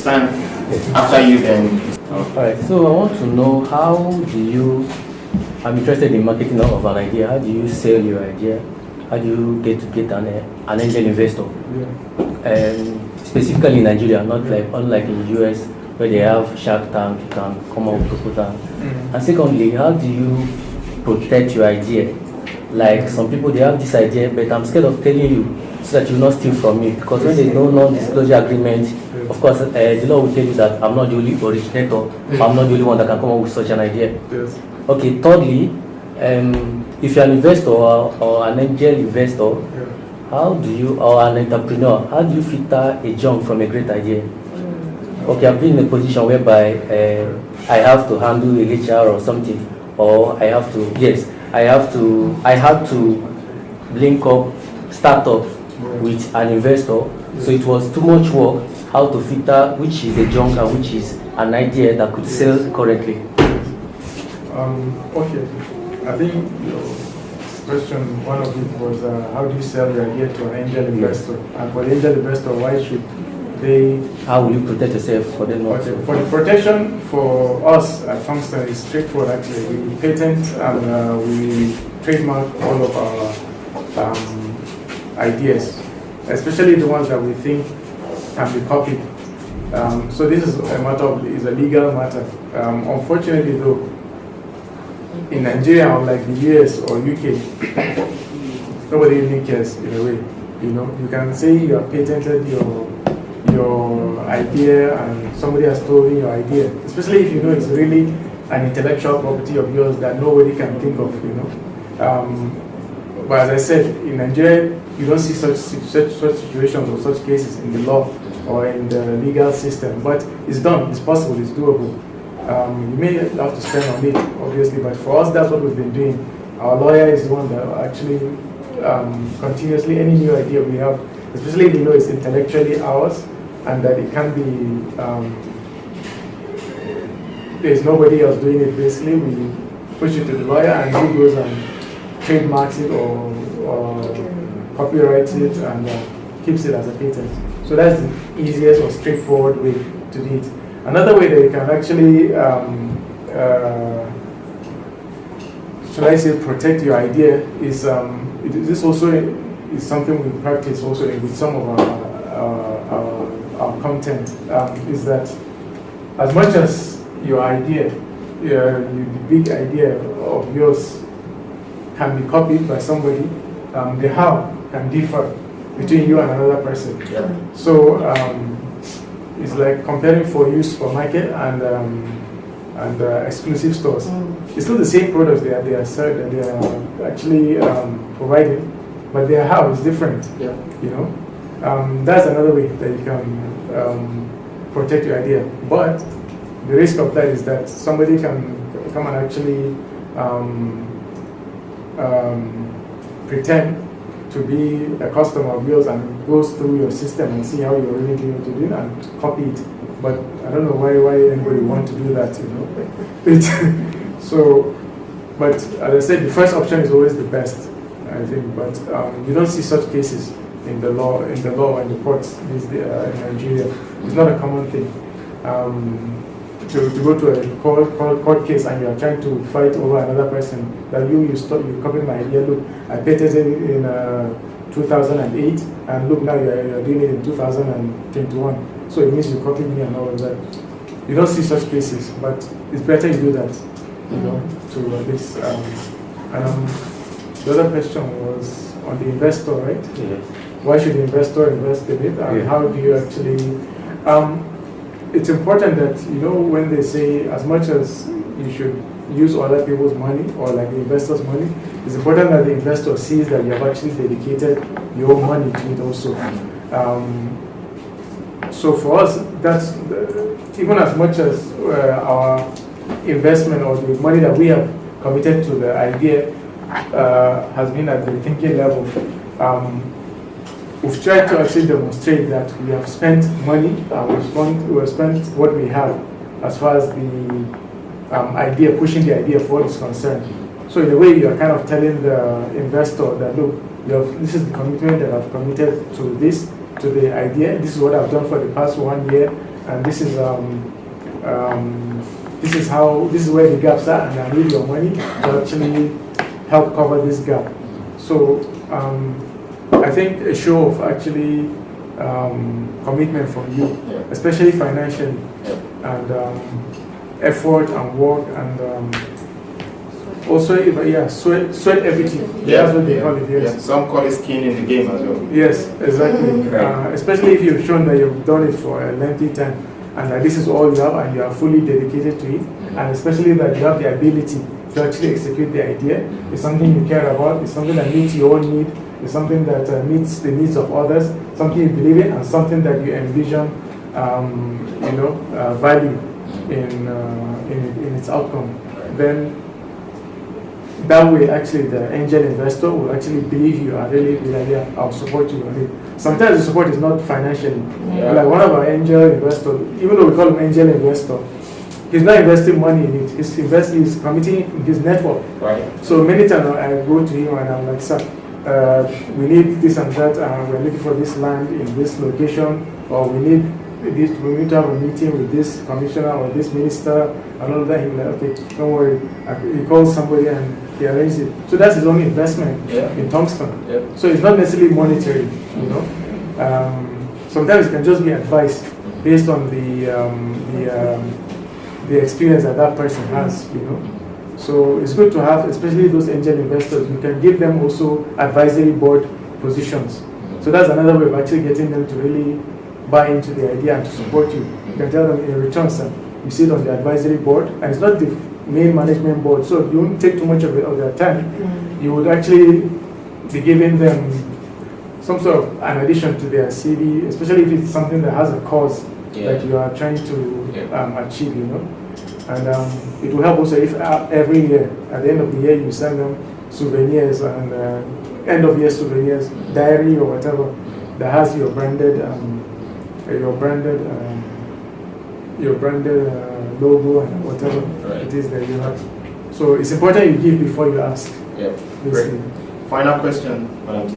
Stand after you then. Alright, so I want to know I'm interested in marketing of an idea. How do you sell your idea? How do you get an angel investor? Specifically in Nigeria, not like unlike in the US where they have Shark Tank, you can come up with proposal. And secondly, how do you protect your idea? Like some people, they have this idea, but I'm scared of telling you so that you will not steal from me. Because when there's no non-disclosure agreement, of course, the law will tell you that I'm not the only originator, I'm not the only one that can come up with such an idea. Yes. Okay, thirdly, if you're an investor or an angel investor, how do you, or an entrepreneur, how do you filter a junk from a great idea? Okay, I've been in a position whereby I have to handle a HR or something, or I have to link up startup with an investor. So it was too much work how to filter which is a junk and which is an idea that could sell currently. Okay, I think your question, one of it was how do you sell your idea to an angel investor? And for the angel investor, why should they... How will you protect yourself for them? For the protection for us at Tongston is straightforward actually. We patent and we trademark all of our ideas, especially the ones that we think can be copied. So this is a legal matter. Unfortunately though, in Nigeria, unlike the US or UK, nobody really cares in a way. You know, you can say you have patented your idea and somebody has stolen your idea, especially if you know it's really an intellectual property of yours that nobody can think of, you know. But as I said, in Nigeria, you don't see such situations or such cases in the law or in the legal system, but it's done, it's possible, it's doable. You may have to spend on it, obviously, but for us, that's what we've been doing. Our lawyer is the one that actually continuously, any new idea we have, especially if you know it's intellectually ours and that it can be, there's nobody else doing it, basically, we push it to the lawyer and he goes and trademarks it or copyrights it and keeps it as a patent. So that's the easiest or straightforward way to do it. Another way that you can actually, should I say, protect your idea is, this also is something we practice also with some of our content, is that as much as your idea, the big idea of yours can be copied by somebody, the how can differ between you and another person. Yeah. So it's like comparing for you supermarket and exclusive stores. It's still the same products they are actually providing, but their how is different. Yeah. You know, that's another way that you can protect your idea. But the risk of that is that somebody can come and actually pretend to be a customer of yours and goes through your system and see how you're really doing to do it and copy it. But I don't know why anybody would want to do that, you know. So, but as I said, the first option is always the best, I think. But you don't see such cases in the law and the courts in Nigeria. It's not a common thing. To go to a court case and you are trying to fight over another person, that you copied my idea, look, I patented it in 2008, and look, now you're doing it in 2021. So it means you copied me and all of that. You don't see such cases, but it's better you do that, you know, to this. The other question was on the investor, right? Yes. Why should the investor invest in it, and how do you actually... it's important that, you know, when they say as much as you should use other people's money or like the investor's money, it's important that the investor sees that you have actually dedicated your money to it also. So for us, that's even as much as our investment or the money that we have committed to the idea has been at the thinking level. We've tried to actually demonstrate that we have spent money, we have spent what we have as far as the idea, pushing the idea forward is concerned. So in a way, you are kind of telling the investor that, look, this is the commitment that I've committed to this, to the idea. This is what I've done for the past 1 year, and this is where the gaps are, and I need your money to actually help cover this gap. So I think a show of actually commitment from you, especially financially, and effort and work, and also sweat equity. That's what they call it. Yes. Some call it skin in the game as well. Yes, exactly. Especially if you've shown that you've done it for a lengthy time, and that this is all you have, and you are fully dedicated to it, and especially that you have the ability to actually execute the idea. It's something you care about. It's something that meets your own need. It's something that meets the needs of others. Something you believe in, and something that you envision, value in its outcome. Then that way, actually, the angel investor will actually believe you are really good idea. I'll support you on it. Sometimes the support is not financially. Like one of our angel investors, even though we call him angel investor, he's not investing money in it. He's committing his network. Right. So many times I go to him and I'm like, sir, we need this and that, we're looking for this land in this location, or we need to have a meeting with this commissioner or this minister, and all of that. He's like, okay, don't worry. He calls somebody and he arranges it. So that's his own investment in Tongston. So it's not necessarily monetary, you know. Sometimes it can just be advice based on the experience that person has, you know. So it's good to have, especially those angel investors. You can give them also advisory board positions. So that's another way of actually getting them to really buy into the idea and to support you. You can tell them in return, sir, you sit on the advisory board, and it's not the main management board, so you won't take too much of their time. You would actually be giving them some sort of an addition to their CV, especially if it's something that has a cause that you are trying to achieve, you know. And it will help also if every year, at the end of the year, you send them souvenirs and end of year souvenirs, diary or whatever that has your branded logo and whatever it is that you have. So it's important you give before you ask. Final question, Madam.